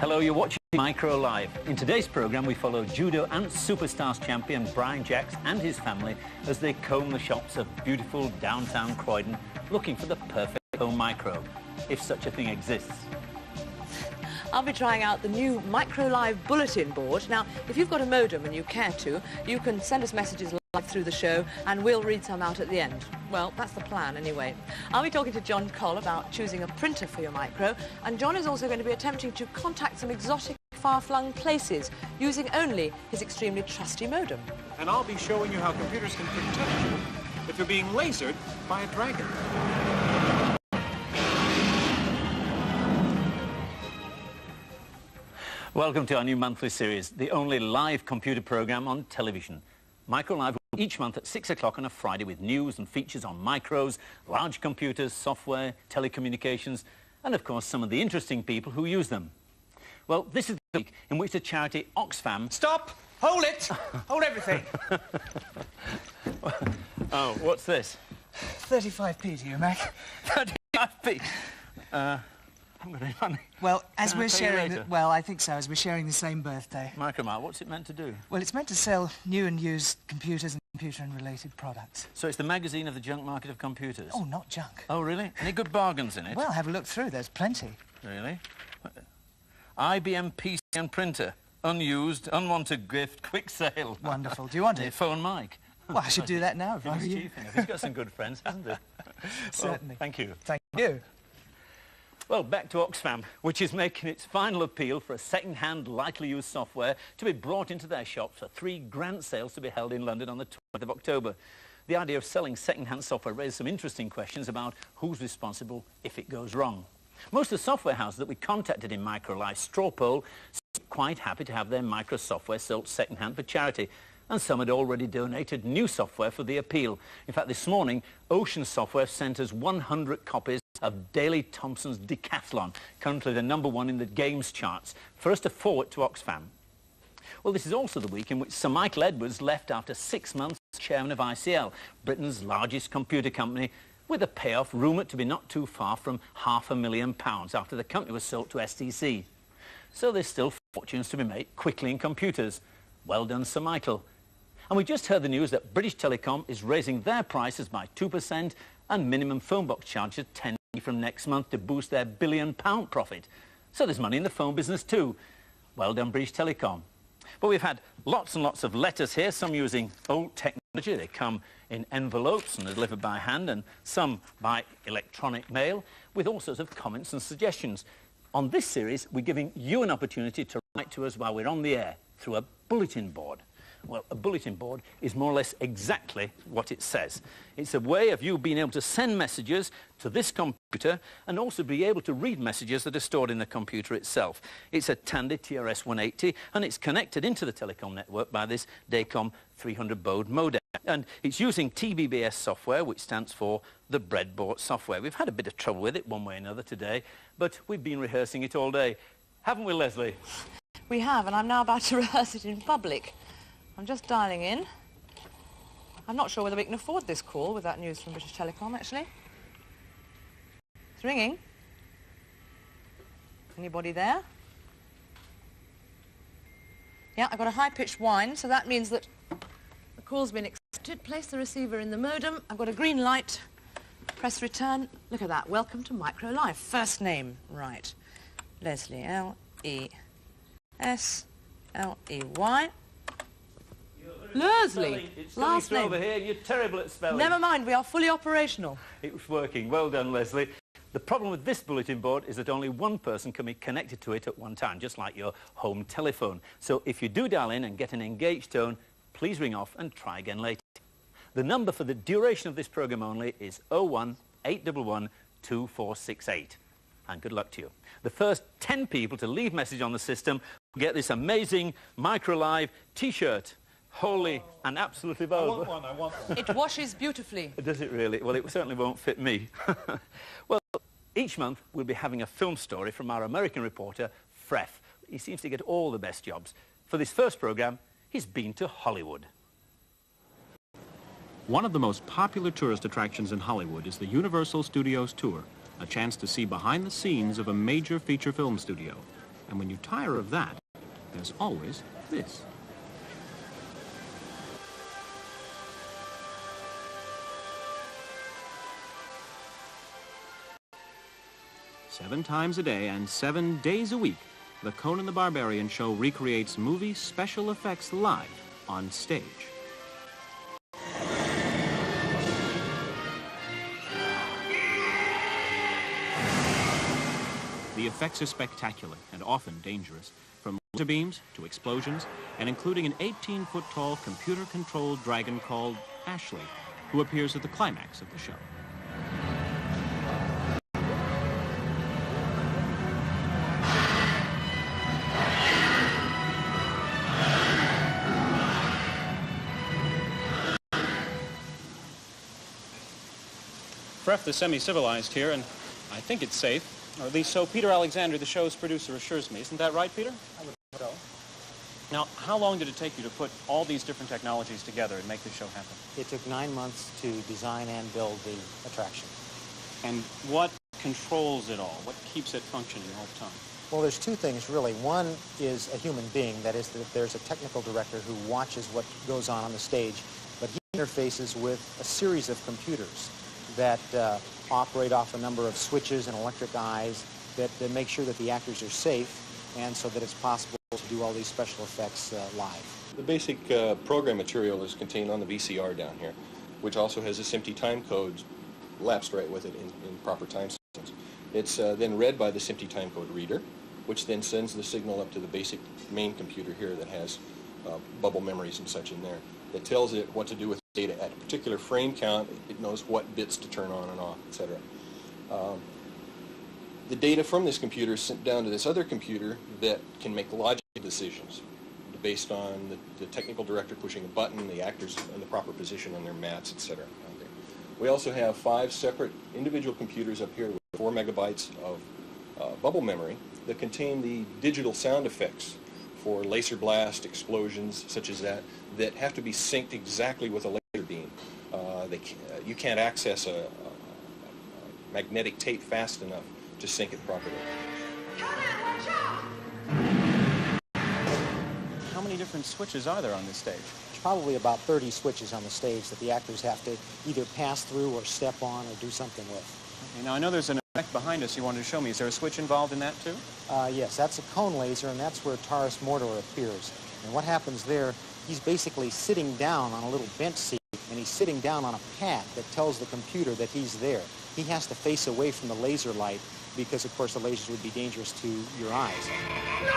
Hello, you're watching MicroLive. In today's programme, we follow judo and superstars champion Brian Jacks and his family as they comb the shops of beautiful downtown Croydon, looking for the perfect home micro, if such a thing exists. I'll be trying out the new MicroLive bulletin board. Now, if you've got a modem and you care to, you can send us messages live through the show and we'll read some out at the end. Well, that's the plan anyway. I'll be talking to John Coll about choosing a printer for your micro, and John is also going to be attempting to contact some exotic, far-flung places using only his extremely trusty modem. And I'll be showing you how computers can protect you if you're being lasered by a dragon. Welcome to our new monthly series, the only live computer programme on television. MicroLive each month at 6 o'clock on a Friday with news and features on micros, large computers, software, telecommunications, and of course some of the interesting people who use them. Well, this is the week in which the charity Oxfam... Stop! Hold it! Hold everything! Oh, what's this? 35p to you, Mac. 35p? I haven't got any money. Well, as Can I we're pay you sharing... later? Well, I think so, as we're sharing the same birthday. MicroMart, what's it meant to do? Well, it's meant to sell new and used computers and computer and related products. So it's the magazine of the junk market of computers? Oh, not junk. Oh, really? Any good bargains in it? Well, have a look through. There's plenty. Really? IBM PC and printer. Unused, unwanted gift, quick sale. Wonderful. Do you want Your it? phone mic. Well, I should do that now if I were you. He's got some good friends, hasn't he? Certainly. Well, thank you. Thank you. Well, back to Oxfam, which is making its final appeal for a second-hand, lightly used software to be brought into their shops for 3 grand sales to be held in London on the 20th of October. The idea of selling second-hand software raises some interesting questions about who's responsible if it goes wrong. Most of the software houses that we contacted in MicroLive straw poll seem quite happy to have their micro software sold second-hand for charity, and some had already donated new software for the appeal. In fact, this morning, Ocean Software sent us 100 copies of Daley Thompson's Decathlon, currently the #1 in the games charts, for us to forward to Oxfam. Well, this is also the week in which Sir Michael Edwards left after 6 months as chairman of ICL, Britain's largest computer company, with a payoff rumoured to be not too far from £500,000 after the company was sold to STC. So there's still fortunes to be made quickly in computers. Well done, Sir Michael. And we just heard the news that British Telecom is raising their prices by 2% and minimum phone box charges 10 from next month to boost their £1 billion profit. So there's money in the phone business too. Well done, British Telecom. But we've had lots and lots of letters here, some using old technology. They come in envelopes and are delivered by hand, and some by electronic mail, with all sorts of comments and suggestions. On this series, we're giving you an opportunity to write to us while we're on the air through a bulletin board. Well, a bulletin board is more or less exactly what it says. It's a way of you being able to send messages to this computer and also be able to read messages that are stored in the computer itself. It's a Tandy TRS-180 and it's connected into the telecom network by this Dacom 300 baud modem. And it's using TBBS software, which stands for the breadboard software. We've had a bit of trouble with it one way or another today, but we've been rehearsing it all day. Haven't we, Lesley? We have, and I'm now about to rehearse it in public. I'm just dialing in. I'm not sure whether we can afford this call with that news from British Telecom, actually. It's ringing. Anybody there? Yeah, I've got a high-pitched whine, so that means that the call's been accepted. Place the receiver in the modem. I've got a green light. Press return. Look at that. Welcome to MicroLive. First name, right. Lesley, L-E-S-L-E-Y. Lesley. It's Last name. over here. You're terrible at spelling. Never mind, we are fully operational. It was working. Well done, Lesley. The problem with this bulletin board is that only one person can be connected to it at one time, just like your home telephone. So if you do dial in and get an engaged tone, please ring off and try again later. The number for the duration of this programme only is 018112468. And good luck to you. The first 10 people to leave message on the system will get this amazing MicroLive T-shirt. Wholly and absolutely valuable. I want one. It washes beautifully. Does it really? Well, it certainly won't fit me. Well, each month we'll be having a film story from our American reporter, Freff. He seems to get all the best jobs. For this first programme, he's been to Hollywood. One of the most popular tourist attractions in Hollywood is the Universal Studios Tour, a chance to see behind the scenes of a major feature film studio. And when you tire of that, there's always this. Seven times a day and 7 days a week, the Conan the Barbarian show recreates movie special effects live on stage. The effects are spectacular and often dangerous, from laser beams to explosions, and including an 18-foot-tall computer-controlled dragon called Ashley, who appears at the climax of the show. Freff, the semi-civilized here, and I think it's safe. Or at least so Peter Alexander, the show's producer, assures me. Isn't that right, Peter? I would think so. Now, how long did it take you to put all these different technologies together and make this show happen? It took 9 months to design and build the attraction. And what controls it all? What keeps it functioning all the time? Well, there's two things, really. One is a human being. That is, that there's a technical director who watches what goes on the stage, but he interfaces with a series of computers that operate off a number of switches and electric eyes that make sure that the actors are safe and so that it's possible to do all these special effects live. The basic program material is contained on the VCR down here, which also has a SMPTE time code lapsed right with it in proper time systems. It's then read by the SMPTE time code reader, which then sends the signal up to the basic main computer here that has bubble memories and such in there, that tells it what to do with data at a particular frame count. It knows what bits to turn on and off, etc. The data from this computer is sent down to this other computer that can make logical decisions based on the technical director pushing a button, the actors in the proper position on their mats, etc. We also have 5 separate individual computers up here with 4 megabytes of bubble memory that contain the digital sound effects for laser blast, explosions such as that have to be synced exactly with a laser beam. You can't access a magnetic tape fast enough to sync it properly. How many different switches are there on this stage? There's probably about 30 switches on the stage that the actors have to either pass through or step on or do something with. Okay, now I know there's an effect behind us you wanted to show me. Is there a switch involved in that too? Yes, that's a cone laser, and that's where Taurus Mordor appears. And what happens there, he's basically sitting down on a little bench seat, and he's sitting down on a pad that tells the computer that he's there. He has to face away from the laser light because, of course, the lasers would be dangerous to your eyes. No!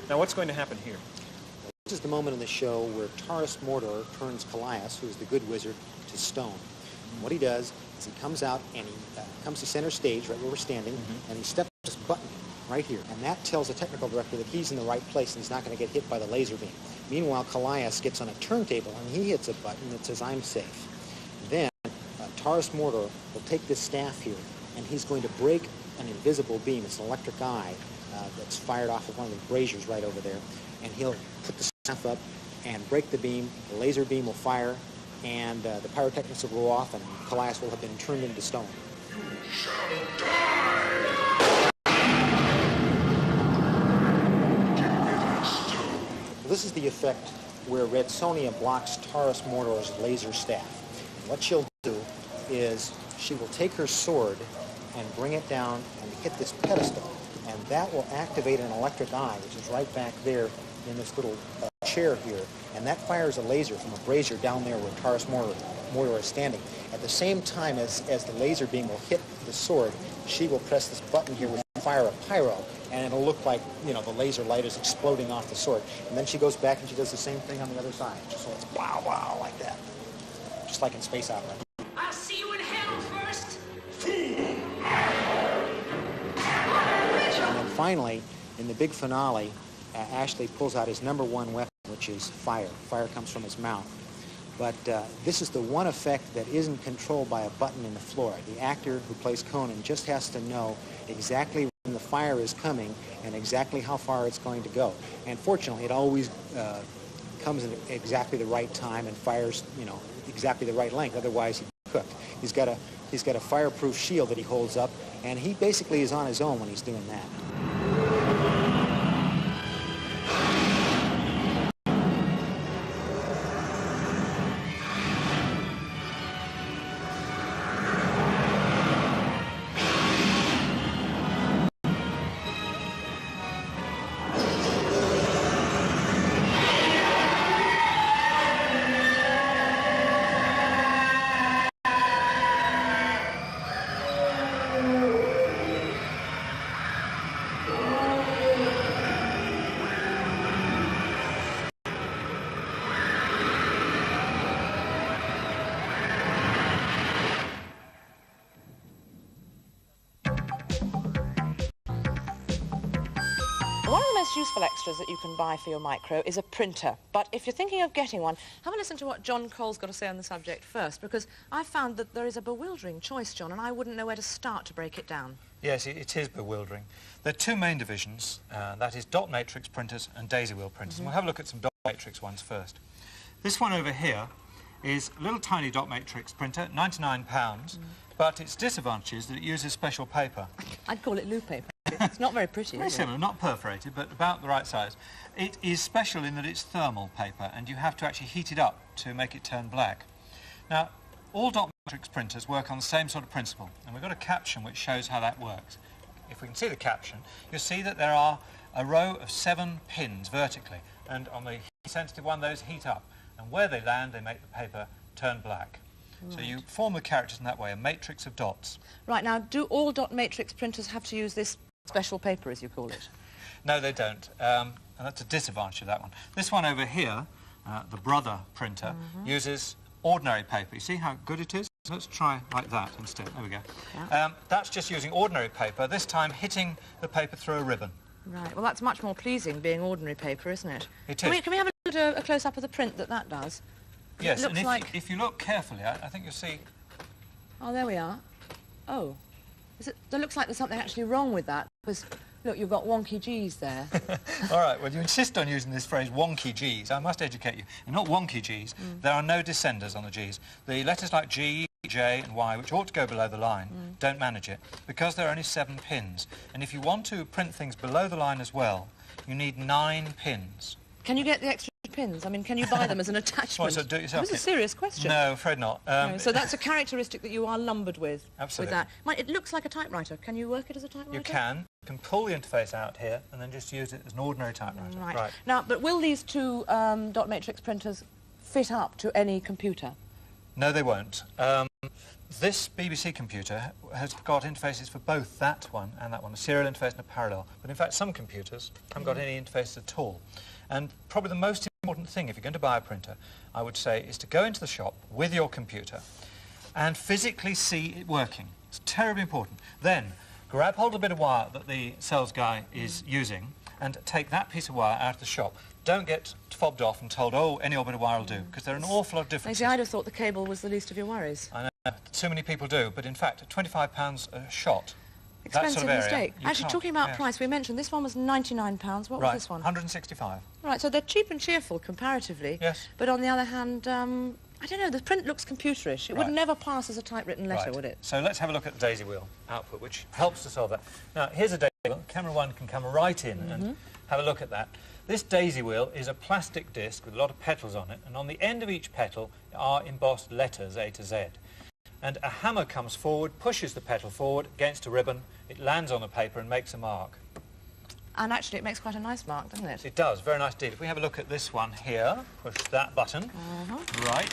Now, what's going to happen here? This is the moment in the show where Taurus Mordor turns Callias, who is the good wizard, to stone. And what he does is he comes out and he comes to center stage, right where we're standing, and he steps this button right here. And that tells the technical director that he's in the right place and he's not going to get hit by the laser beam. Meanwhile, Callias gets on a turntable and he hits a button that says, "I'm safe." Then Taurus Mordor will take this staff here and he's going to break an invisible beam. It's an electric eye that's fired off of one of the braziers right over there. And he'll put the staff up and break the beam. The laser beam will fire, and the pyrotechnics will go off, and Callias will have been turned into stone. This is the effect where Red Sonja blocks Taurus Mordor's laser staff. And what she'll do is she will take her sword and bring it down and hit this pedestal, and that will activate an electric eye, which is right back there in this little chair here, and that fires a laser from a brazier down there where Taurus Mordor is standing. At the same time as the laser beam will hit the sword, she will press this button here which will fire a pyro, and it'll look like, you know, the laser light is exploding off the sword. And then she goes back and she does the same thing on the other side. So it's wow, wow, like that. Just like in space opera. I'll see you in hell first. And then finally, in the big finale, Ashley pulls out his #1 weapon, which is fire. Fire comes from his mouth. But this is the one effect that isn't controlled by a button in the floor. The actor who plays Conan just has to know exactly when the fire is coming and exactly how far it's going to go. And fortunately, it always comes at exactly the right time and fires, you know, exactly the right length. Otherwise, he'd be cooked. He's got a fireproof shield that he holds up, and he basically is on his own when he's doing that. One of the most useful extras that you can buy for your micro is a printer. But if you're thinking of getting one, have a listen to what John Cole's got to say on the subject first, because I found that there is a bewildering choice, John, and I wouldn't know where to start to break it down. Yes, it is bewildering. There are two main divisions, that is dot matrix printers and daisy wheel printers. And we'll have a look at some dot matrix ones first. This one over here is a little tiny dot matrix printer, £99, but its disadvantage is that it uses special paper. I'd call it loo paper. It's not very pretty, Very is it? similar, not perforated, but about the right size. It is special in that it's thermal paper, and you have to actually heat it up to make it turn black. Now, all dot matrix printers work on the same sort of principle, and we've got a caption which shows how that works. If we can see the caption, you'll see that there are a row of 7 pins vertically, and on the heat-sensitive one, those heat up, and where they land, they make the paper turn black. Right. So you form the characters in that way, a matrix of dots. Right, now, do all dot matrix printers have to use this special paper, as you call it? No, they don't, and that's a disadvantage of that one. This one over here, the Brother printer, uses ordinary paper. You see how good it is? Let's try like that instead. There we go. Yeah. That's just using ordinary paper, this time hitting the paper through a ribbon. Right, well, that's much more pleasing, being ordinary paper, isn't it? It is. Can we have a close-up of the print that does? Yes, and if you look carefully, I think you'll see... Oh, there we are. Oh. There looks like there's something actually wrong with that, because, look, you've got wonky G's there. All right, well, you insist on using this phrase, wonky G's. I must educate you. They're not wonky G's. There are no descenders on the G's. The letters like G, J and Y, which ought to go below the line, don't manage it, because there are only 7 pins. And if you want to print things below the line as well, you need 9 pins. Can you get the extra pins? I mean, can you buy them as an attachment? So do it yourself. That's a serious question. No, afraid not. No, so that's a characteristic that you are lumbered with. Absolutely. With that. It looks like a typewriter. Can you work it as a typewriter? You can. You can pull the interface out here and then just use it as an ordinary typewriter. Right. Now, but will these two dot matrix printers fit up to any computer? No, they won't. This BBC computer has got interfaces for both that one, a serial interface and a parallel. But in fact, some computers haven't got any interface at all. And probably the most important thing, if you're going to buy a printer, I would say, is to go into the shop with your computer and physically see it working. It's terribly important. Then, grab hold of a bit of wire that the sales guy is using and take that piece of wire out of the shop. Don't get fobbed off and told, oh, any old bit of wire will do, because there are an awful lot of differences. Actually, I'd have thought the cable was the least of your worries. I know, too many people do, but in fact, £25 a shot, expensive that sort of area, mistake. Actually, talking about price, we mentioned this one was £99. What was this one? 165. Right, so they're cheap and cheerful comparatively. Yes. But on the other hand, I don't know, the print looks computerish. It would never pass as a typewritten letter, would it? So let's have a look at the daisy wheel output, which helps to solve that. Now, here's a daisy wheel. Camera 1 can come right in and have a look at that. This daisy wheel is a plastic disc with a lot of petals on it, and on the end of each petal are embossed letters A to Z. And a hammer comes forward, pushes the petal forward against a ribbon, it lands on the paper and makes a mark. And actually it makes quite a nice mark, doesn't it? It does, very nice indeed. If we have a look at this one here, push that button, right,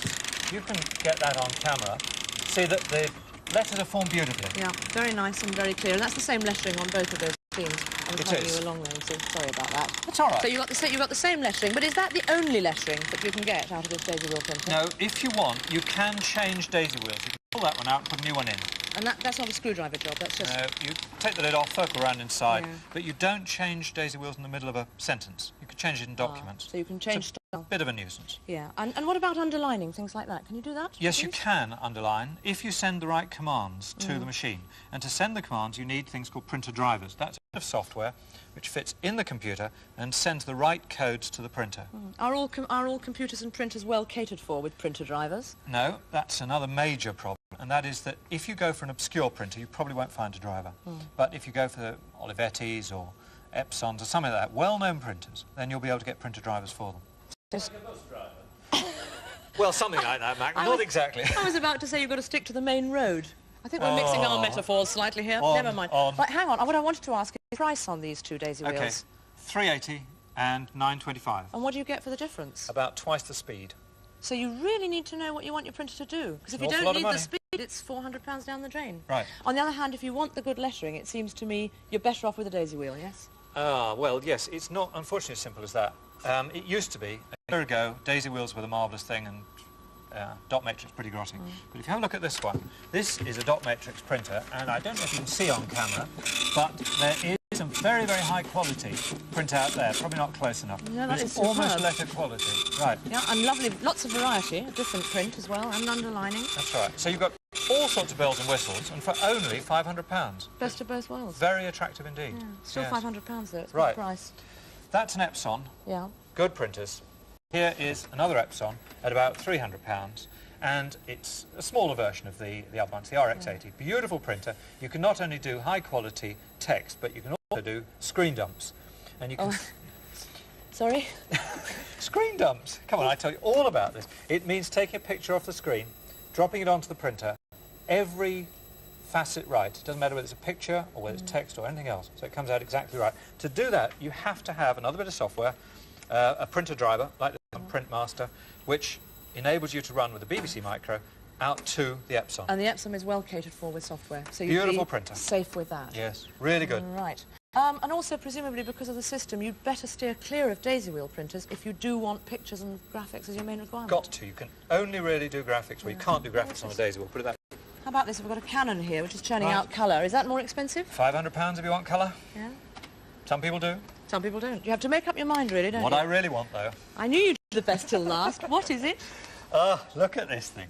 you can get that on camera, see that the letters are formed beautifully. Yeah, very nice and very clear, and that's the same lettering on both of those themes. I was helping you along then, so sorry about that. That's all right. So you've got the same lettering, but is that the only lettering that you can get out of this daisy wheel printer? No, if you want, you can change daisy wheels. You can pull that one out and put a new one in. And that's not a screwdriver job, that's just... You take the lid off, circle around inside, Yeah. but you don't change daisy wheels in the middle of a sentence. You can change it in documents. So you can change It's a bit of a nuisance. Yeah, and what about underlining, things like that? Can you do that? Yes, you please? can underline if you send the right commands to the machine. And to send the commands, you need things called printer drivers. That's a bit of software which fits in the computer and sends the right codes to the printer. Are all computers and printers well catered for with printer drivers? No, that's another major problem, and that is that if you go for an obscure printer, you probably won't find a driver. But if you go for Olivetti's or Epsons or something like that, well-known printers, then you'll be able to get printer drivers for them. Well, something like that, Mac. Not exactly. I was about to say you've got to stick to the main road. I think we're mixing our metaphors slightly here. Never mind. Right, hang on. What I wanted to ask is the price on these two daisy wheels. Okay, £3.80 and £9.25. And what do you get for the difference? About twice the speed. So you really need to know what you want your printer to do. Because if you Awful don't lot of need the money. speed, it's £400 down the drain. Right. On the other hand, if you want the good lettering, it seems to me you're better off with a daisy wheel, yes? Ah, well, yes, it's not, unfortunately, as simple as that. It used to be, a year ago, daisy wheels were the marvellous thing and dot matrix pretty grotty. But if you have a look at this one, this is a dot matrix printer, and I don't know if you can see on camera, but there is some very, very high quality print out there. Probably not close enough. No, that is almost superb. letter quality. Right. Yeah, and lovely, lots of variety, a different print as well, and underlining. That's right. So you've got all sorts of bells and whistles, and for only £500. Best of both worlds. Very attractive indeed. Yeah. Still Yes. £500 though, it's a Right. good price. That's an Epson. Yeah. Good printers. Here is another Epson at about £300, and it's a smaller version of the other one, it's the RX80. Beautiful printer. You can not only do high quality text, but you can also do screen dumps. And you can... Sorry? Screen dumps! Come on, I tell you all about this. It means taking a picture off the screen, dropping it onto the printer, every facet right. It doesn't matter whether it's a picture or whether it's text or anything else, so it comes out exactly right. To do that, you have to have another bit of software, a printer driver, like the Print Master, which enables you to run with the BBC Micro out to the Epson. And the Epson is well catered for with software, so you'd Beautiful be printer. safe with that. Yes, really good. Right. And also, presumably, because of the system, you'd better steer clear of daisy wheel printers if you do want pictures and graphics as your main requirement. Got to. You can only really do graphics, well, you can't do graphics on a daisy wheel, put it that way. How about this? We've got a Canon here, which is churning Right. out colour. Is that more expensive? £500 if you want colour. Yeah. Some people do. Some people don't. You have to make up your mind, really, don't What you? I really want, though... I knew you'd do the best till last. What is it? Ah, look at this thing.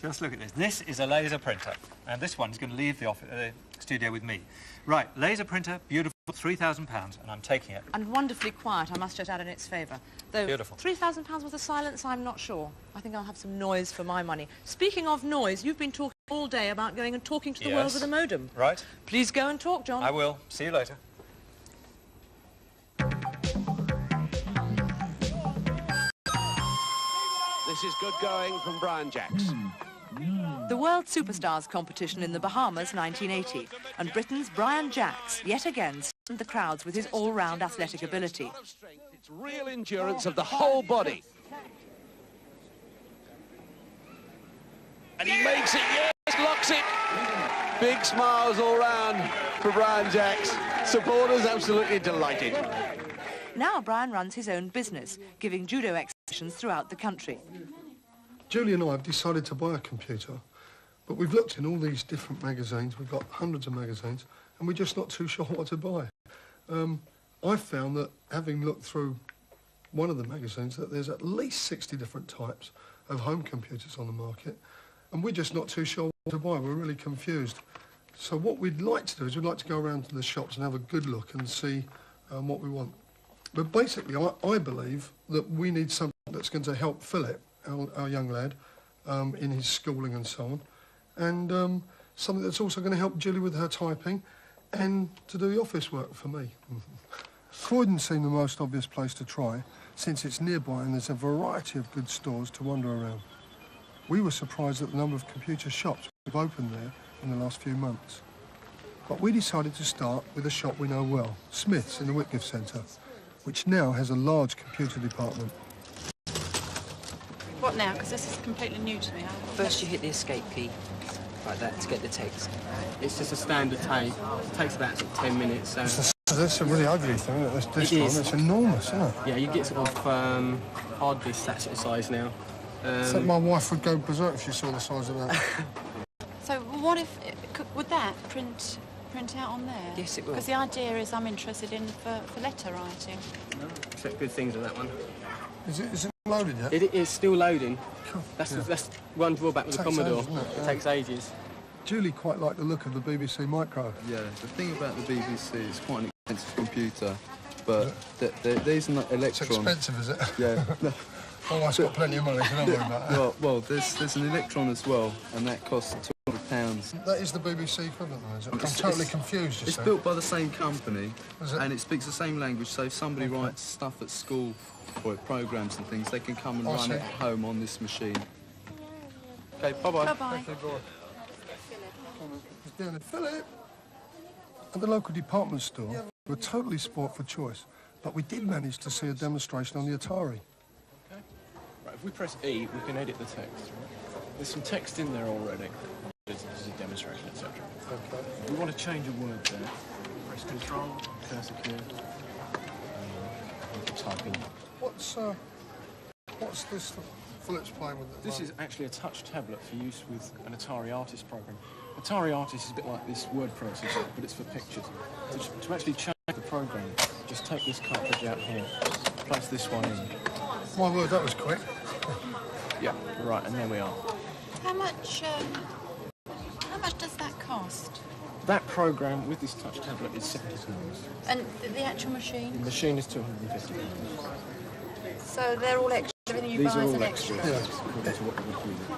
Just look at this. This is a laser printer, and this one is going to leave the studio with me. Right, laser printer, beautiful, £3,000, and I'm taking it. And wonderfully quiet, I must just add in its favour. Though Beautiful. £3,000 worth of silence, I'm not sure. I think I'll have some noise for my money. Speaking of noise, you've been talking all day about going and talking to the world Yes. with a modem. Right. Please go and talk, John. I will. See you later. This is good going from Brian Jacks. The World Superstars competition in the Bahamas, 1980, and Britain's Brian Jacks yet again stunned the crowds with his all-round athletic ability. It's real endurance of the whole body. And he makes it, yes, locks it. Big smiles all round for Brian Jacks. Supporters absolutely delighted. Now Brian runs his own business, giving judo exhibitions throughout the country. Julie and I have decided to buy a computer, but we've looked in all these different magazines. We've got hundreds of magazines, and we're just not too sure what to buy. I've found that, having looked through one of the magazines, that there's at least 60 different types of home computers on the market, and we're just not too sure what to buy. We're really confused. So what we'd like to do is we'd like to go around to the shops and have a good look and see what we want. But basically, I believe that we need something that's going to help Philip, our young lad, in his schooling and so on, and something that's also going to help Julie with her typing and to do the office work for me. Croydon seemed the most obvious place to try, since it's nearby and there's a variety of good stores to wander around. We were surprised at the number of computer shops we've opened there in the last few months. But we decided to start with a shop we know well, Smith's in the Whitgift Centre, which now has a large computer department. What now? Because this is completely new to me. First you hit the escape key, like that, to get the text. It's just a standard tape. It takes about 10 minutes. So. That's a really ugly thing, isn't it? This It one, is. it's enormous, isn't it? Yeah, you get sort of hard disk, that sort of size now. So my wife would go berserk if she saw the size of that. So What if, would that print out on there? Yes, it will. Because the idea is I'm interested in for letter writing. Except good things on that one. Is it loaded yet? It is still loading. Cool. That's Yeah. that's one drawback with the Commodore. Ages, isn't it? It takes ages. Julie quite liked the look of the BBC Micro. Yeah, the thing about the BBC is quite an expensive computer, but there's an electron. It's expensive, is it? Yeah. Oh, I've got plenty of money, so don't worry about that. Well, there's an electron as well, and that costs £200. That is the BBC equivalent, though, is it? I'm totally confused. It's built by the same company, Is it? and it speaks the same language, so if somebody writes stuff at school or programs and things, they can come and run it at home on this machine. Okay, bye-bye. Bye-bye. Philip! At the local department store, we're totally sport for choice, but we did manage to see a demonstration on the Atari. Okay. Right, if we press E, we can edit the text. Right? There's some text in there already. This is a demonstration, etc. Okay. If we want to change a word there, press Control, cursor key, and type in. What's this that Philip's playing with? This is actually a touch tablet for use with an Atari Artist program. Atari Artist is a bit like this word processor, but it's for pictures. To actually change the program, just take this cartridge out here, place this one in. My word, that was quick. Yeah, right, and there we are. How much does that cost? That program with this touch tablet is £70. And the actual machine? The machine is £250. So they're all extra, everything you These buy are is all an extra, extra? according to what you would do.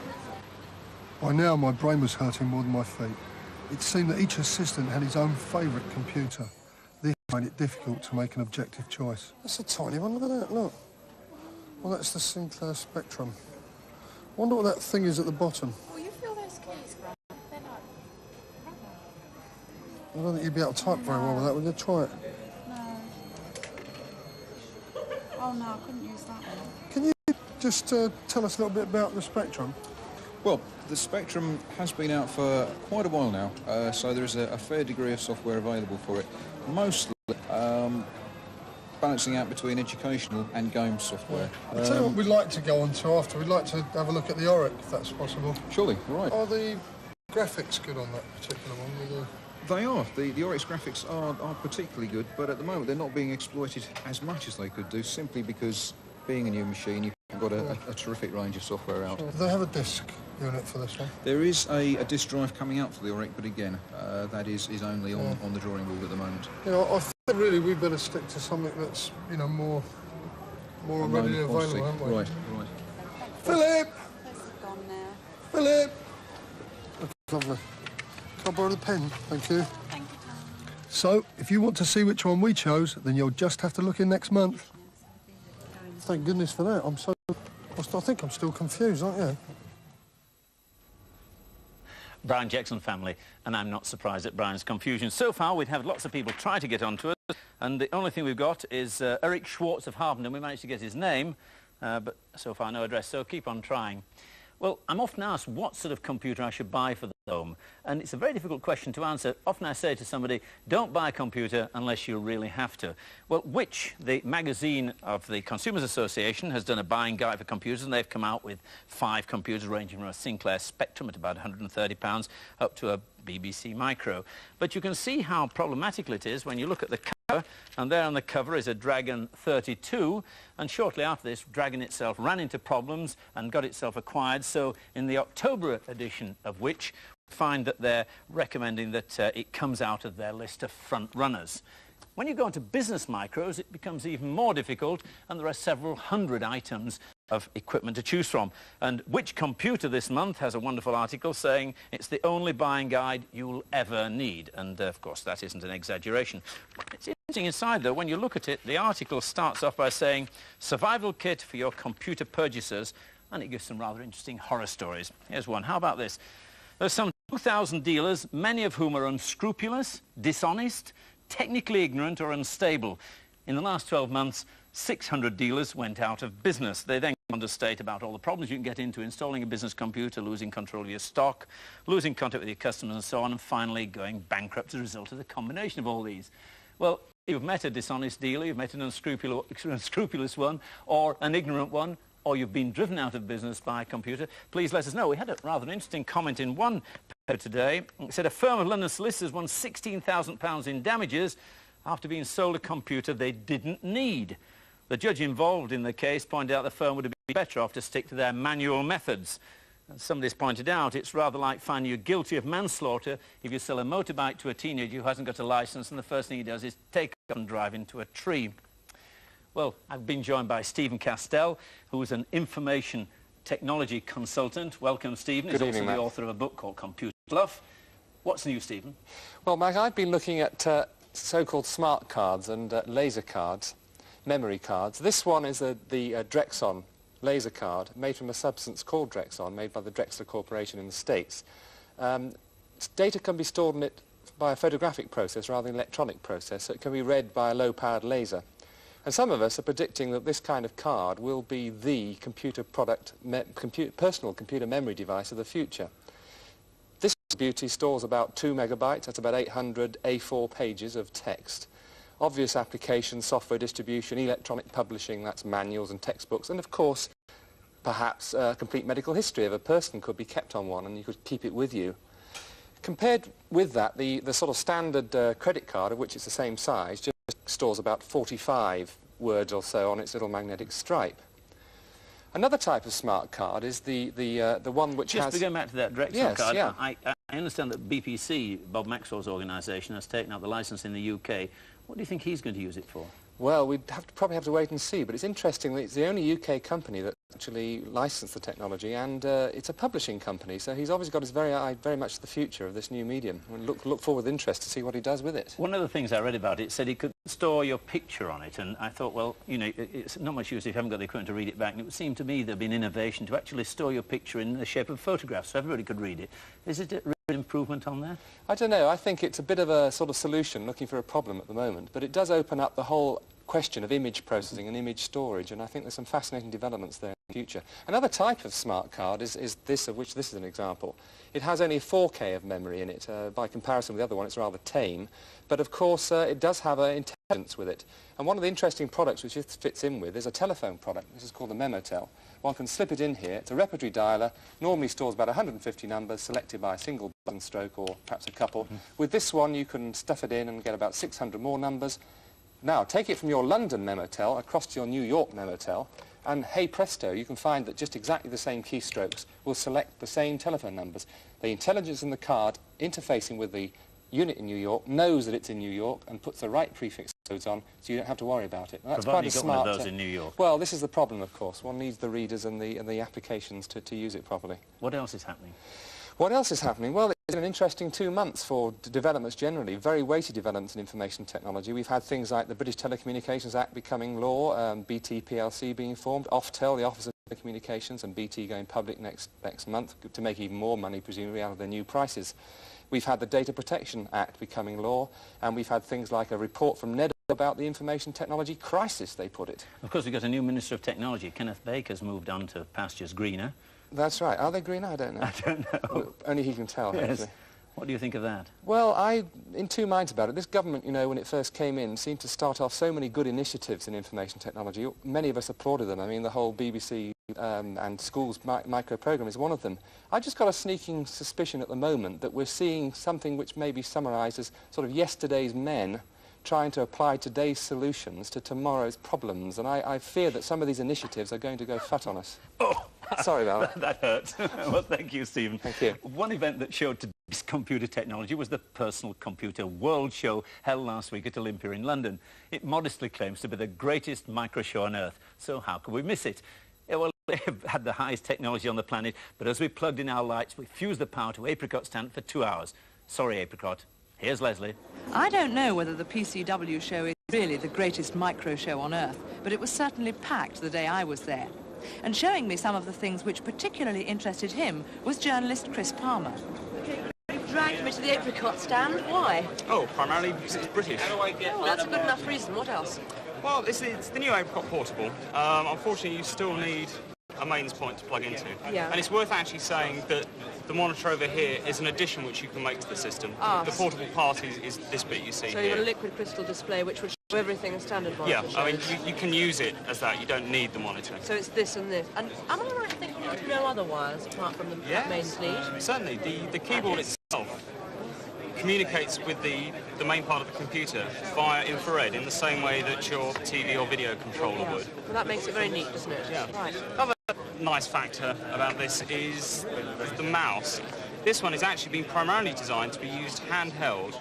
By now, my brain was hurting more than my feet. It seemed that each assistant had his own favourite computer. This made it difficult to make an objective choice. That's a tiny one, look at that, look. Well, that's the Sinclair Spectrum. I wonder what that thing is at the bottom. Will you feel those keys, Grant? They're like I don't think you'd be able to type very well with that, would you? Try it. No. Oh no, I couldn't use that one. Can you just tell us a little bit about the Spectrum? Well, the Spectrum has been out for quite a while now, so there is a fair degree of software available for it. Mostly balancing out between educational and game software. I'll tell you what we'd like to go on to after. We'd like to have a look at the Oric, if that's possible. Surely, right. Are the graphics good on that particular one? They are. The Oryx graphics are particularly good, but at the moment they're not being exploited as much as they could do, simply because, being a new machine, you've got a terrific range of software out. Do they have a disk unit for this one? There is a disk drive coming out for the Oryx, but again, that is only on the drawing board at the moment. Yeah, I think really we better stick to something that's, you know, more readily available, haven't we? Right. Philip! This is gone now. Philip! That's lovely. Can I borrow the pen? Thank you. Thank you, Tom. So, if you want to see which one we chose, then you'll just have to look in next month. Thank goodness for that. I think I'm still confused, aren't you? Brian Jackson family, and I'm not surprised at Brian's confusion. So far, we've had lots of people try to get onto us, and the only thing we've got is Eric Schwartz of Harvenden. We managed to get his name, but so far no address, so keep on trying. Well, I'm often asked what sort of computer I should buy for the home, and it's a very difficult question to answer. Often I say to somebody, don't buy a computer unless you really have to. Well, the magazine of the Consumers Association, has done a buying guide for computers, and they've come out with 5 computers ranging from a Sinclair Spectrum at about £130 up to a BBC Micro. But you can see how problematical it is when you look at the cover, and there on the cover is a Dragon 32, and shortly after this, Dragon itself ran into problems and got itself acquired, so in the October edition of which, we find that they're recommending that it comes out of their list of front runners. When you go into business micros, it becomes even more difficult, and there are several hundred items of equipment to choose from. And Which Computer this month has a wonderful article saying it's the only buying guide you'll ever need. And, of course, that isn't an exaggeration. It's interesting inside, though, when you look at it, the article starts off by saying, survival kit for your computer purchasers, and it gives some rather interesting horror stories. Here's one. How about this? There's some 2,000 dealers, many of whom are unscrupulous, dishonest, technically ignorant or unstable. In the last 12 months, 600 dealers went out of business. They then go on to state about all the problems you can get into installing a business computer, losing control of your stock, losing contact with your customers and so on, and finally going bankrupt as a result of the combination of all these. Well, you've met a dishonest dealer, you've met an unscrupulous one, or an ignorant one, or you've been driven out of business by a computer, please let us know. We had a rather interesting comment in one paper today. It said a firm of London solicitors won £16,000 in damages after being sold a computer they didn't need. The judge involved in the case pointed out the firm would have been better off to stick to their manual methods. As somebody's pointed out, it's rather like finding you guilty of manslaughter if you sell a motorbike to a teenager who hasn't got a licence and the first thing he does is take up and drive into a tree. Well, I've been joined by Stephen Castell, who is an information technology consultant. Welcome, Stephen. He's also the author of a book called Computer Fluff. What's new, Stephen? Well, Mac, I've been looking at so-called smart cards and laser cards, memory cards. This one is the Drexon laser card made from a substance called Drexon, made by the Drexler Corporation in the States. Data can be stored in it by a photographic process rather than an electronic process, so it can be read by a low-powered laser. And some of us are predicting that this kind of card will be the computer product, personal computer memory device of the future. This beauty stores about 2 megabytes, that's about 800 A4 pages of text. Obvious applications, software distribution, electronic publishing, that's manuals and textbooks, and of course, perhaps a complete medical history of a person could be kept on one and you could keep it with you. Compared with that, the sort of standard credit card, of which it's the same size, just stores about 45 words or so on its little magnetic stripe. Another type of smart card is the one which has... Just to go back to that Drexel yes, card, yeah. I understand that BPC, Bob Maxwell's organisation, has taken up the licence in the UK. What do you think he's going to use it for? Well, we'd probably have to wait and see, but it's interesting that it's the only UK company that actually licensed the technology, and it's a publishing company, so he's obviously got his very much the future of this new medium. And look forward with interest to see what he does with it. One of the things I read about it said he could store your picture on it, and I thought, well, you know, it's not much use if you haven't got the equipment to read it back, and it would seem to me there'd be an innovation to actually store your picture in the shape of photographs, so everybody could read it. Is it a real improvement on that? I don't know. I think it's a bit of a sort of solution looking for a problem at the moment, but it does open up the whole question of image processing and image storage, and I think there's some fascinating developments there in the future. Another type of smart card is this, of which this is an example. It has only 4K of memory in it. By comparison with the other one, it's rather tame, but of course it does have an intelligence with it. And one of the interesting products which it fits in with is a telephone product. This is called the Memotel. One can slip it in here. It's a repertory dialer, normally stores about 150 numbers selected by a single button stroke or perhaps a couple. With this one you can stuff it in and get about 600 more numbers. Now, take it from your London Memotel across to your New York Memotel, and hey presto, you can find that just exactly the same keystrokes will select the same telephone numbers. The intelligence in the card interfacing with the unit in New York knows that it's in New York and puts the right prefix codes on, so you don't have to worry about it. And that's quite a smart... One of those in New York. Well, this is the problem, of course. One needs the readers and the applications to use it properly. What else is happening? What else is happening? Well, it's been an interesting 2 months for developments generally, very weighty developments in information technology. We've had things like the British Telecommunications Act becoming law, BT PLC being formed, Oftel, the Office of Telecommunications, and BT going public next month to make even more money, presumably, out of their new prices. We've had the Data Protection Act becoming law, and we've had things like a report from NEDA about the information technology crisis, they put it. Of course, we've got a new Minister of Technology. Kenneth Baker's moved on to pastures greener. That's right. Are they greener? I don't know. I don't know. Well, only he can tell, Yes. actually. What do you think of that? Well, I'm in two minds about it. This government, you know, when it first came in, seemed to start off so many good initiatives in information technology. Many of us applauded them. I mean, the whole BBC and schools micro program is one of them. I've just got a sneaking suspicion at the moment that we're seeing something which may be summarised as sort of yesterday's men trying to apply today's solutions to tomorrow's problems. And I fear that some of these initiatives are going to go fut on us. Oh! Sorry about that. That hurts. Well, thank you, Stephen. Thank you. One event that showed today's computer technology was the Personal Computer World Show held last week at Olympia in London. It modestly claims to be the greatest micro show on Earth, so how could we miss it? Yeah, well, they've had the highest technology on the planet, but as we plugged in our lights, we fused the power to Apricot stand for 2 hours. Sorry, Apricot. Here's Lesley. I don't know whether the PCW show is really the greatest micro show on Earth, but it was certainly packed the day I was there. And showing me some of the things which particularly interested him was journalist Chris Palmer. You dragged me to the apricot stand. Why? Oh, primarily because it's British. Well, that's a good enough reason. What else? Well, it's the new apricot portable. Unfortunately, you still need a mains point to plug into. Yeah. And it's worth actually saying that the monitor over here is an addition which you can make to the system. Ah. The portable part is this bit you see So here. you have a liquid crystal display which would everything a standard monitor. Yeah, I mean, you can use it as that. You don't need the monitor. So it's this and this. And am I right in thinking there's no other wires apart from the main sleeve? Certainly. The keyboard itself communicates with the main part of the computer via infrared in the same way that your TV or video controller would. Well, that makes it very neat, doesn't it? Yeah. Right. Another nice factor about this is the mouse. This one has actually been primarily designed to be used handheld,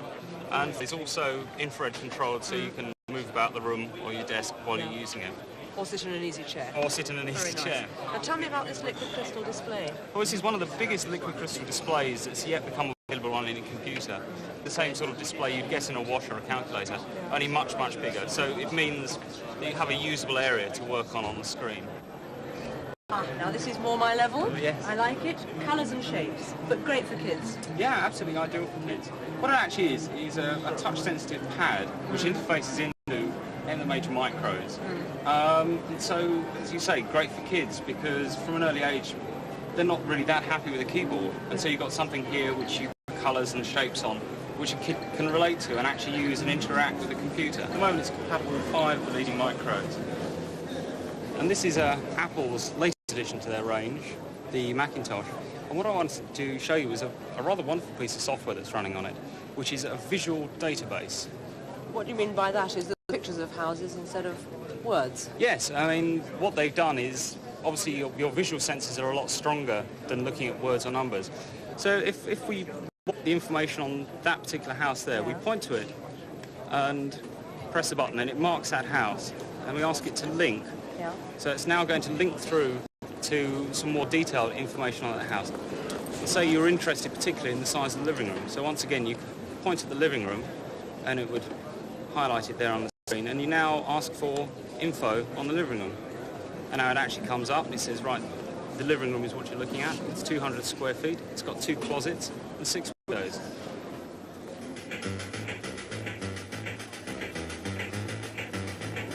and it's also infrared controlled, so you can move about the room or your desk while you're using it. Or sit in an easy chair. Or sit in an easy chair. Now tell me about this liquid crystal display. Well, this is one of the biggest liquid crystal displays that's yet become available on any computer. The same sort of display you'd get in a watch or a calculator, only much, much bigger. So it means that you have a usable area to work on the screen. Now this is more my level. Yes. I like it. Colours and shapes, but great for kids. Yeah, absolutely ideal for kids. What it actually is a touch-sensitive pad which interfaces into the major micros. So, as you say, great for kids because from an early age they're not really that happy with a keyboard, and so you've got something here which you put colours and shapes on which a kid can relate to and actually use and interact with the computer. At the moment it's compatible with 5 of the leading micros. And this is Apple's latest addition to their range, the Macintosh. And what I wanted to show you is a rather wonderful piece of software that's running on it, which is a visual database. What do you mean by that? Is there pictures of houses instead of words? Yes, I mean, what they've done is, obviously your visual senses are a lot stronger than looking at words or numbers. So if we put the information on that particular house there, we point to it and press the button and it marks that house, and we ask it to link. Yeah. So it's now going to link through to some more detailed information on that house. Say you're interested particularly in the size of the living room. So once again, you point at the living room and it would highlight it there on the screen, and you now ask for info on the living room. And now it actually comes up and it says, right, the living room is what you're looking at. It's 200 square feet. It's got 2 closets and 6 windows.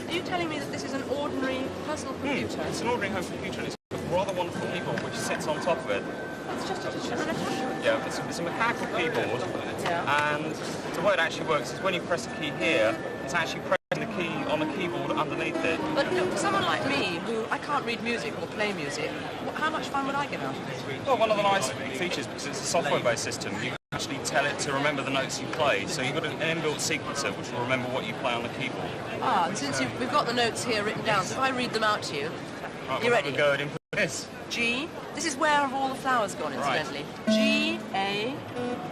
Are you telling me that this is an ordinary personal computer? It's an ordinary home computer, and it's got a rather wonderful keyboard which sits on top of it. It's just an attachment. Yeah, it's a mechanical keyboard, and the way it actually works is when you press a key here, it's actually pressing the key on the keyboard underneath it. But look, for someone like me, who I can't read music or play music, how much fun would I get out of this? Well, one of the nice features, because it's a software-based system, you can actually tell it to remember the notes you play. So you've got an inbuilt sequencer which will remember what you play on the keyboard. Ah, and since we've got the notes here written down, so if I read them out to you, right, you ready? We'll go and input this. G. This is where have all the flowers gone, incidentally. Right. G, A,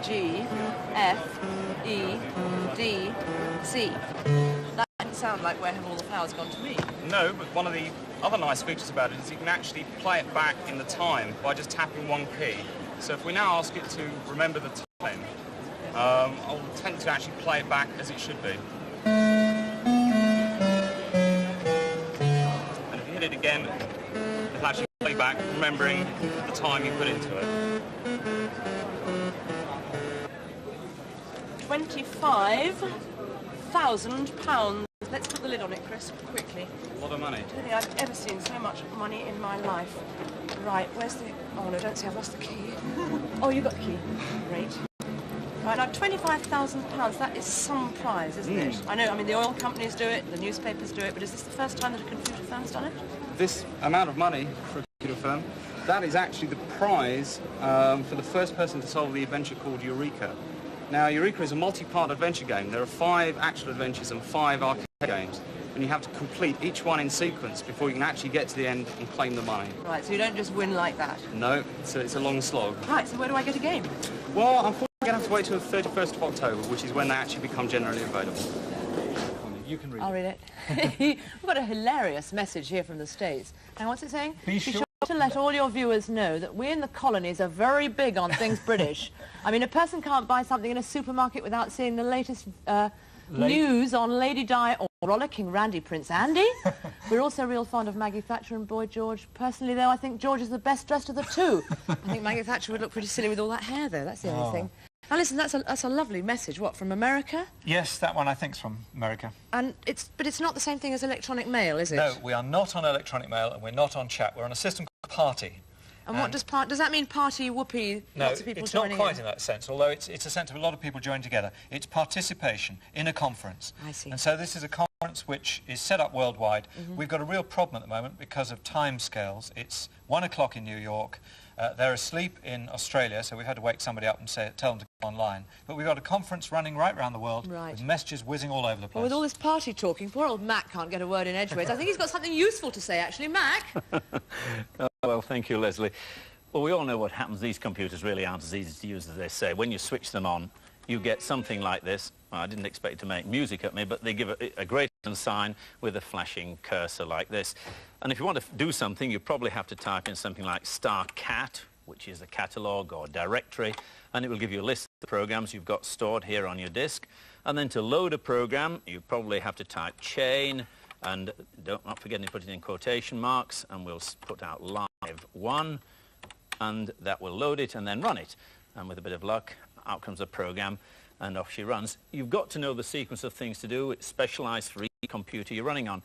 G, F, E, D, C. That doesn't sound like where have all the flowers gone to me. No, but one of the other nice features about it is you can actually play it back in the time by just tapping one key. So if we now ask it to remember the time, I'll tend to actually play it back as it should be. And if you hit it again, it'll actually play back, remembering the time you put into it. £25,000. Let's put the lid on it, Chris, quickly. A lot of money. I don't think I've ever seen so much money in my life. Right, where's the... Oh, no, don't say I've lost the key. Oh, you got the key. Great. Right, now, £25,000, that is some prize, isn't it? I know, I mean, the oil companies do it, the newspapers do it, but is this the first time that a computer firm's done it? This amount of money for a computer firm, that is actually the prize for the first person to solve the adventure called Eureka. Now, Eureka is a multi-part adventure game. There are 5 actual adventures and 5 arcade games, and you have to complete each one in sequence before you can actually get to the end and claim the money. Right, so you don't just win like that? No, so it's a long slog. Right, so where do I get a game? Well, unfortunately, I'm going to have to wait till the 31st of October, which is when they actually become generally available. You can read I'll read it. We've got a hilarious message here from the States. And what's it saying? Be sure to let all your viewers know that we in the colonies are very big on things British. I mean, a person can't buy something in a supermarket without seeing the latest news on Lady Di or rollicking Randy Prince Andy. We're also real fond of Maggie Thatcher and Boy George. Personally, though, I think George is the best dressed of the two. I think Maggie Thatcher would look pretty silly with all that hair, though. That's the only thing. Now, listen, that's a lovely message. What, from America? Yes, that one I think's from America. And but it's not the same thing as electronic mail, is it? No, we are not on electronic mail and we're not on chat. We're on a system called Party. And what does that mean? Party, whoopee, lots of people joining in? No, it's not quite in that sense, although it's a sense of a lot of people joined together. It's participation in a conference. I see. And so this is a conference conference which is set up worldwide. We've got a real problem at the moment because of time scales. It's 1 o'clock in New York. They're asleep in Australia, so we've had to wake somebody up and tell them to go online. But we've got a conference running right around the world with messages whizzing all over the place. Well, with all this party talking, poor old Mac can't get a word in edgeways. I think he's got something useful to say, actually. Mac? Well, thank you, Lesley. Well, we all know what happens. These computers really aren't as easy to use as they say. When you switch them on, you get something like this. Well, I didn't expect it to make music at me, but they give a great sign with a flashing cursor like this. And if you want to do something, you probably have to type in something like *cat, which is a catalogue or directory, and it will give you a list of the programs you've got stored here on your disk. And then to load a program, you probably have to type chain, and not forgetting to put it in quotation marks, and we'll put out live 1, and that will load it and then run it. And with a bit of luck, out comes a program, and off she runs. You've got to know the sequence of things to do. It's specialised for each computer you're running on.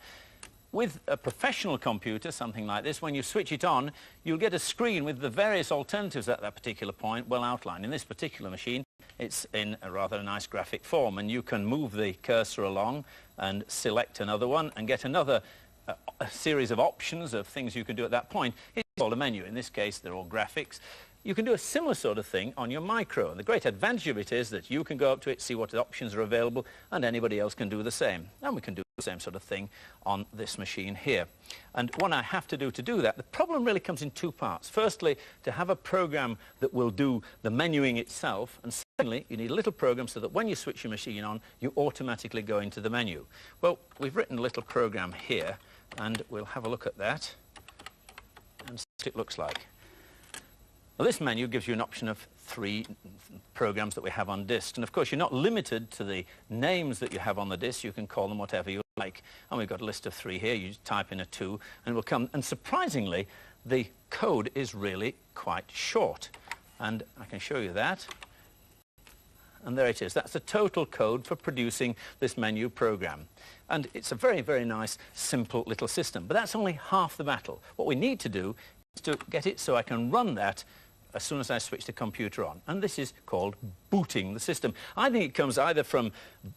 With a professional computer, something like this, when you switch it on, you'll get a screen with the various alternatives at that particular point well outlined. In this particular machine, it's in a rather nice graphic form, and you can move the cursor along and select another one and get another a series of options of things you can do at that point. It's called a menu. In this case, they're all graphics. You can do a similar sort of thing on your Micro, and the great advantage of it is that you can go up to it, see what options are available, and anybody else can do the same. And we can do the same sort of thing on this machine here. And what I have to do that, the problem really comes in two parts. Firstly, to have a program that will do the menuing itself, and secondly, you need a little program so that when you switch your machine on, you automatically go into the menu. Well, we've written a little program here, and we'll have a look at that and see what it looks like. Well, this menu gives you an option of 3 programs that we have on disk. And of course, you're not limited to the names that you have on the disk. You can call them whatever you like. And we've got a list of 3 here. You just type in a 2 and it will come. And surprisingly, the code is really quite short. And I can show you that. And there it is. That's the total code for producing this menu program. And it's a very, very nice, simple little system. But that's only half the battle. What we need to do is to get it so I can run that as soon as I switch the computer on. And this is called booting the system. I think it comes either from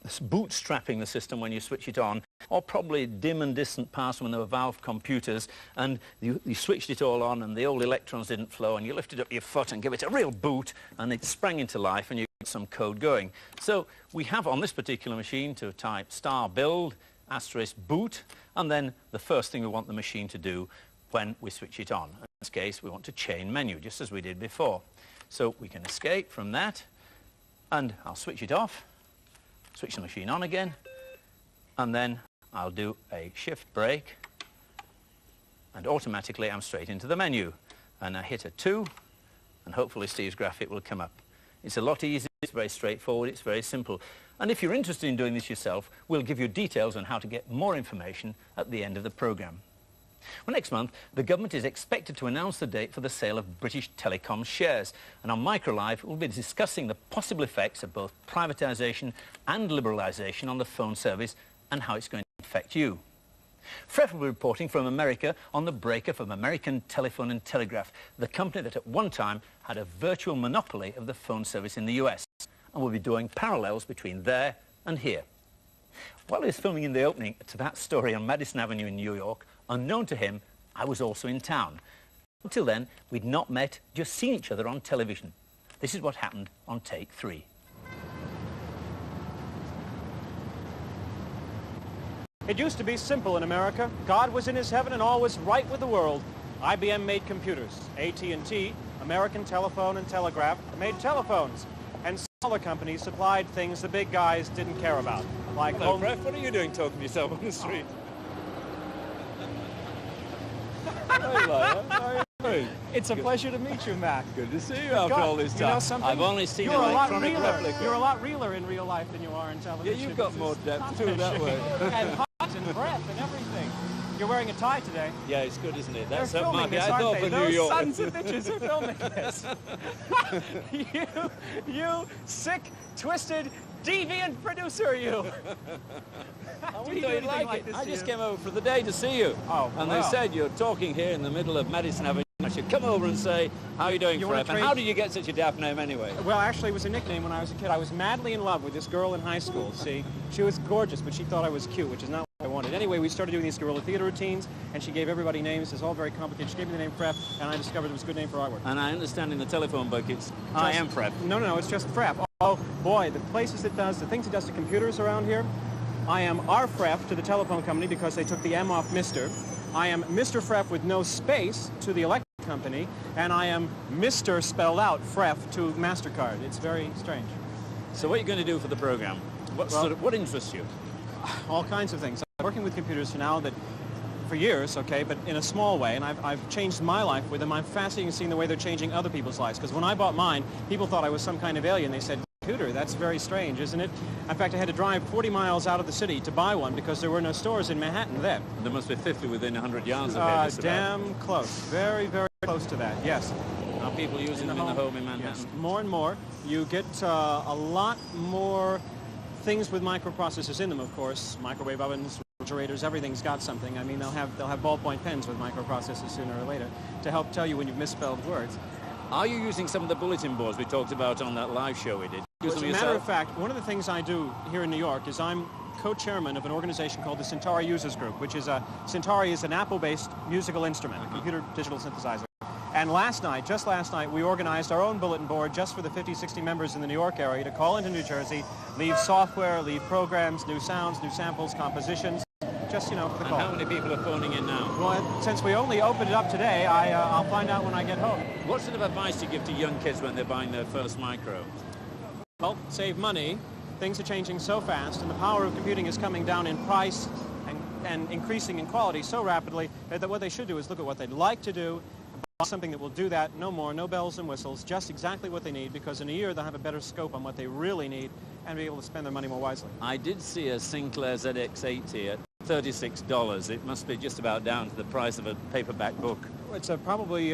bootstrapping the system when you switch it on, or probably dim and distant past when there were valve computers and you switched it all on and the old electrons didn't flow, and you lifted up your foot and give it a real boot and it sprang into life and you got some code going. So we have on this particular machine to type *build* *boot, and then the first thing we want the machine to do when we switch it on. In this case, we want to chain menu, just as we did before. So we can escape from that, and I'll switch it off, switch the machine on again, and then I'll do a shift break, and automatically I'm straight into the menu. And I hit a 2, and hopefully Steve's graphic will come up. It's a lot easier, it's very straightforward, it's very simple. And if you're interested in doing this yourself, we'll give you details on how to get more information at the end of the program. Well, next month, the government is expected to announce the date for the sale of British Telecom shares. And on MicroLive, we'll be discussing the possible effects of both privatisation and liberalisation on the phone service and how it's going to affect you. Freff will be reporting from America on the breakup of American Telephone and Telegraph, the company that at one time had a virtual monopoly of the phone service in the US. And we'll be doing parallels between there and here. While he was filming in the opening to that story on Madison Avenue in New York, unknown to him, I was also in town. Until then, we'd not met, just seen each other on television. This is what happened on take 3. It used to be simple in America. God was in his heaven and all was right with the world. IBM made computers. AT&T, American Telephone and Telegraph, made telephones. And smaller companies supplied things the big guys didn't care about. Like Hello, Freff, what are you doing talking to yourself on the street? It's a pleasure to meet you, Mac. Good to see you after all this time. You know something? I've only seen an electronic replica. You're a lot realer in real life than you are in television. Yeah, you've got more depth too that way. And hot and breath and everything. You're wearing a tie today. Yeah, it's good, isn't it? That's That's filming this, I thought for New Those York. sons of bitches are filming this. you sick, twisted, deviant producer, you. I thought you'd like it. I just came over for the day to see you. Oh, and they said you're talking here in the middle of Madison Avenue. I should come over and say, how are you doing, Freff? And how did you get such a daft name anyway? Well, actually, it was a nickname when I was a kid. I was madly in love with this girl in high school, see? She was gorgeous, but she thought I was cute, which is not I wanted. Anyway, we started doing these guerrilla theater routines, and she gave everybody names. It's all very complicated. She gave me the name Freff, and I discovered it was a good name for artwork. And I understand in the telephone book it's I am Freff. No, it's just Freff. Oh, boy, the places it does, the things it does to computers around here. I am our Freff to the telephone company because they took the M off Mr. I am Mr. Freff with no space to the electric company, and I am Mr. spelled out Freff to MasterCard. It's very strange. So what are you going to do for the program? What interests you? All kinds of things. I'm working with computers now for years, okay, but in a small way, and I've changed my life with them. I'm fascinated in seeing the way they're changing other people's lives, because when I bought mine, people thought I was some kind of alien. They said, computer, that's very strange, isn't it? In fact, I had to drive 40 miles out of the city to buy one because there were no stores in Manhattan then. There must be 50 within 100 yards of here. Damn close. Very, very close to that, yes. Are people using them in the home in Manhattan? Yes, more and more. You get a lot more things with microprocessors in them, of course. Microwave ovens, refrigerators, everything's got something. I mean, they'll have ballpoint pens with microprocessors sooner or later to help tell you when you've misspelled words. Are you using some of the bulletin boards we talked about on that live show we did? As a matter of fact, one of the things I do here in New York is I'm co-chairman of an organization called the Centauri Users Group, which is Centauri is an Apple-based musical instrument, a computer digital synthesizer. And just last night, we organized our own bulletin board just for the 50, 60 members in the New York area to call into New Jersey, leave software, leave programs, new sounds, new samples, compositions, just, for the call. And how many people are phoning in now? Well, since we only opened it up today, I'll find out when I get home. What sort of advice do you give to young kids when they're buying their first micro? Well, save money. Things are changing so fast, and the power of computing is coming down in price and increasing in quality so rapidly that what they should do is look at what they'd like to do, something that will do that, no more, no bells and whistles, just exactly what they need, because in a year they'll have a better scope on what they really need and be able to spend their money more wisely. I did see a Sinclair ZX80 at $36. It must be just about down to the price of a paperback book. It's probably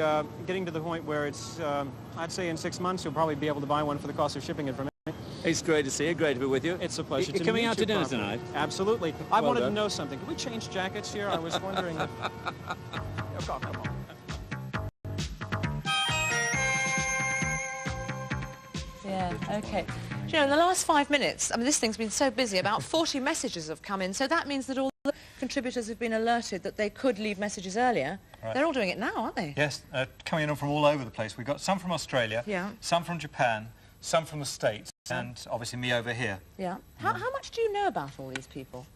getting to the point where it's, I'd say in 6 months you'll probably be able to buy one for the cost of shipping it from me. It's great to see you, great to be with you. It's a pleasure to meet you. Coming out to dinner tonight? Absolutely. I wanted to know something. Can we change jackets here? I was wondering if... Oh, come on. Yeah, okay. You know, in the last 5 minutes, I mean, this thing's been so busy, about 40 messages have come in, so that means that all the contributors have been alerted that they could leave messages earlier. Right. They're all doing it now, aren't they? Yes, coming in from all over the place. We've got some from Australia, some from Japan, some from the States, and obviously me over here. Yeah. How much do you know about all these people?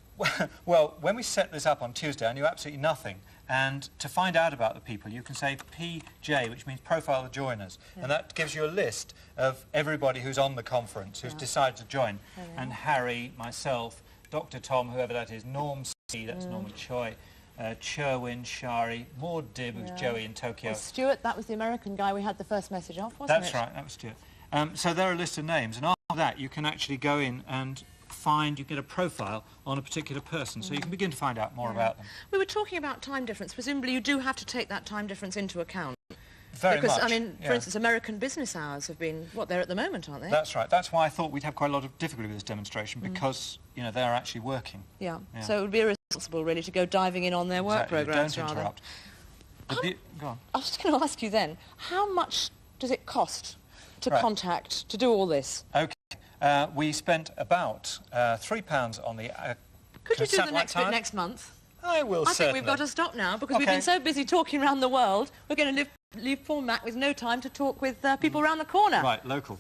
Well, when we set this up on Tuesday, I knew absolutely nothing. And to find out about the people, you can say PJ, which means Profile the Joiners. Yeah. And that gives you a list of everybody who's on the conference, who's decided to join. Oh, yeah. And Harry, myself, Dr. Tom, whoever that is, Norm C, that's Norman Choi, Sherwin, Shari, Maud Dibb, who's Joey in Tokyo. Well, Stuart, that was the American guy we had the first message off, wasn't it? That's right, that was Stuart. So there are a list of names, and after that you can actually go in and you get a profile on a particular person, so you can begin to find out more about them. We were talking about time difference. Presumably you do have to take that time difference into account. Very because, much. I mean, for instance, American business hours have been, what, they're at the moment, aren't they? That's right. That's why I thought we'd have quite a lot of difficulty with this demonstration, because, you know, they're actually working. Yeah. So it would be irresponsible, really, to go diving in on their work programmes, Don't interrupt. Go on. I was just going to ask you then, how much does it cost to contact, to do all this? OK. We spent about £3 on the Could you do the next bit next month? I will, certainly. I think we've got to stop now, because we've been so busy talking around the world, we're going to leave poor Mac with no time to talk with people around the corner. Right, local.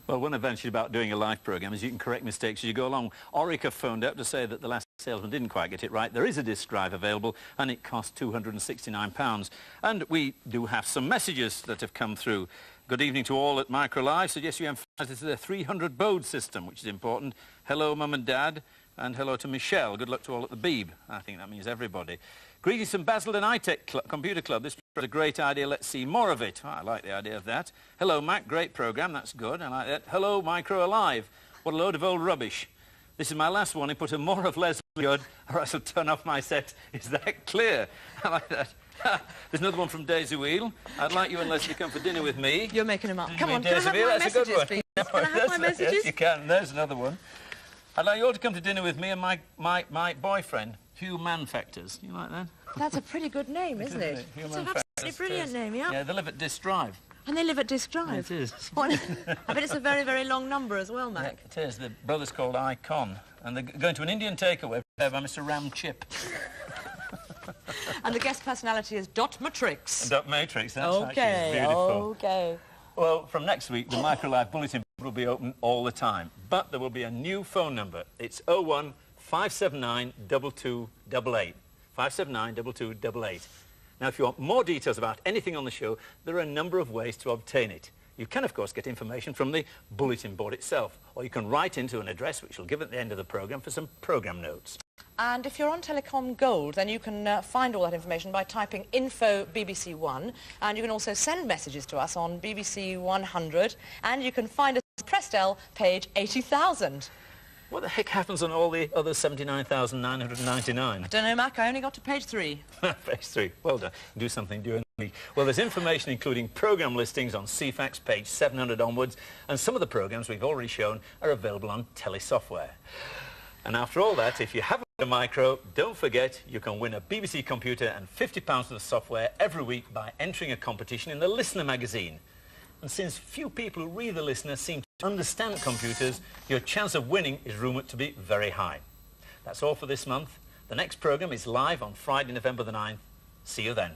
Well, one advantage about doing a live programme is you can correct mistakes as you go along. Orica phoned up to say that the last salesman didn't quite get it right. There is a disk drive available, and it costs £269. And we do have some messages that have come through. Good evening to all at MicroLive. Suggest you emphasise this is a 300 baud system, which is important. Hello, Mum and Dad, and hello to Michelle. Good luck to all at the Beeb. I think that means everybody. Greetings from Basildon iTech Computer Club. This is a great idea. Let's see more of it. Oh, I like the idea of that. Hello, Mac. Great programme. That's good. I like that. Hello, Micro Alive. What a load of old rubbish. This is my last one. He put a more of Lesley Judd, or I shall turn off my set. Is that clear? I like that. There's another one from Daisy Wheel. I'd like you and Leslie to come for dinner with me. You're making them up. Come on, can I have my messages, please? Can I have my messages? Yes, you can. There's another one. I'd like you all to come to dinner with me and my boyfriend, Hugh Manfactors. You like that? That's a pretty good name, isn't it? It's an absolutely brilliant name, yeah. Yeah, they live at Disk Drive. And they live at Disk Drive? It is. I bet it's a very, very long number as well, Mac. Yeah, it is. The brother's called Icon, and they're going to an Indian takeaway. by Mr. Ram Chip. And the guest personality is Dot Matrix. Dot Matrix, that's okay, actually beautiful. Okay. Well, from next week, the MicroLive bulletin board will be open all the time, but there will be a new phone number. It's 01 579 2288. 579 2288. Now, if you want more details about anything on the show, there are a number of ways to obtain it. You can, of course, get information from the bulletin board itself, or you can write into an address which we'll give at the end of the programme for some programme notes. And if you're on Telecom Gold, then you can find all that information by typing info BBC One, and you can also send messages to us on BBC 100, and you can find us at Prestel, page 80,000. What the heck happens on all the other 79,999? I don't know, Mac. I only got to page 3. Page 3. Well done. Do something during the week. Well, there's information including programme listings on CFAX, page 700 onwards, and some of the programmes we've already shown are available on telesoftware. And after all that, if you haven't got a micro, don't forget you can win a BBC computer and £50 worth of software every week by entering a competition in the Listener magazine. And since few people who read the Listener seem to understand computers, your chance of winning is rumoured to be very high. That's all for this month. The next programme is live on Friday, November the 9th. See you then.